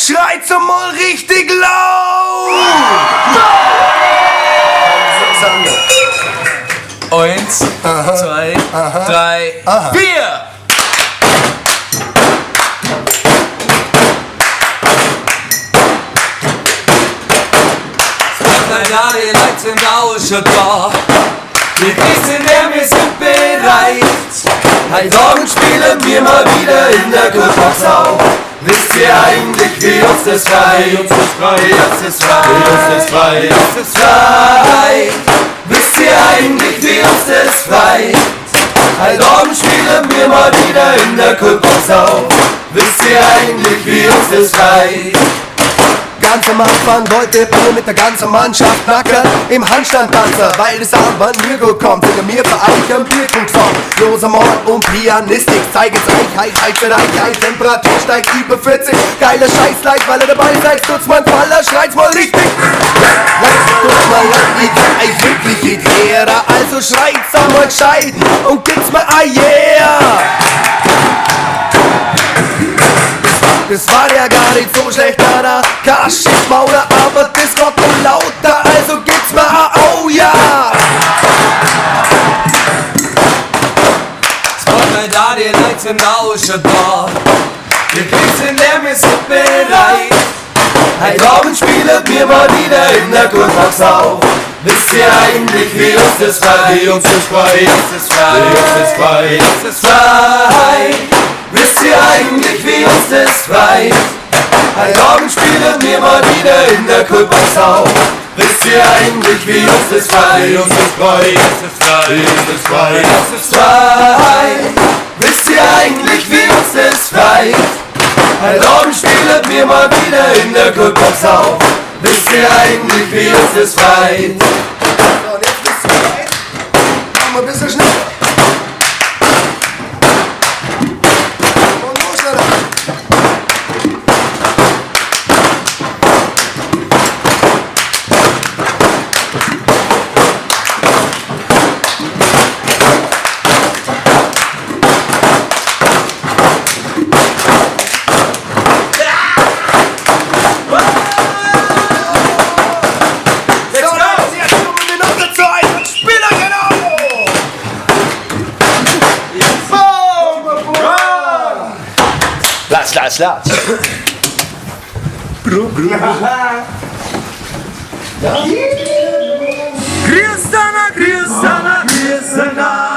Schreit's mal richtig laut! Eins, zwei, drei, vier! Ja, die Leute sind auch schon da. Wir wissen, wir sind bereit. Heute Abend spielen wir mal wieder in der Goldbox auf. Wisst ihr eigentlich, wie uns das frei? Uns das frei, uns das frei, uns das frei, uns das frei. Wisst ihr eigentlich, wie uns das frei? Heute Abend spielen wir mal wieder in der Goldbox auf. Wisst ihr eigentlich, wie uns das frei? Ganz am Anfang wollte wir mit der ganzen Mannschaft nackern im Handstandpanzer, weil es an mir gut kommt, singen wir für euch am Bierpunkt-Song. Loser Mord und Pianistik, zeigen Eichheit für Eichheit, Temperatur steigt über 40, geiler Scheiß, weil ihr dabei seid, tut's mal Faller, schreit's mal richtig. Tut's mal lang, ich kann euch wirklich nicht her, also schreit's einmal gescheit und gibt's mal yeah! Das war ja gar nicht so schlecht, da Kaschismauder, aber das Gott und lauter, also gibt's mal oh ja! Spotlight da, die Leute sind auch schon da. Wir wissen, wir sind bereit. Heute Abend spielen wir mal wieder in der Goldbox auf. Wisst ihr eigentlich, wie uns das frei? Wie uns das frei, uns das frei, uns das frei, uns das frei. Wisst ihr eigentlich, wie uns das frei? Heute Abend spielen wir mal wieder in der Goldbox auf. Wisst ihr eigentlich, wie uns das frei? Uns das frei, uns das frei, uns das frei, uns das frei. Wisst ihr eigentlich, wie uns das frei? Heute Abend spielen wir mal wieder in der Goldbox auf. Wisst ihr eigentlich, wie uns das frei? So, und jetzt bist du bereit? Machen wir ein bisschen schneller. Latsch. Grüß Dana, grüß Dana, grüß Dana.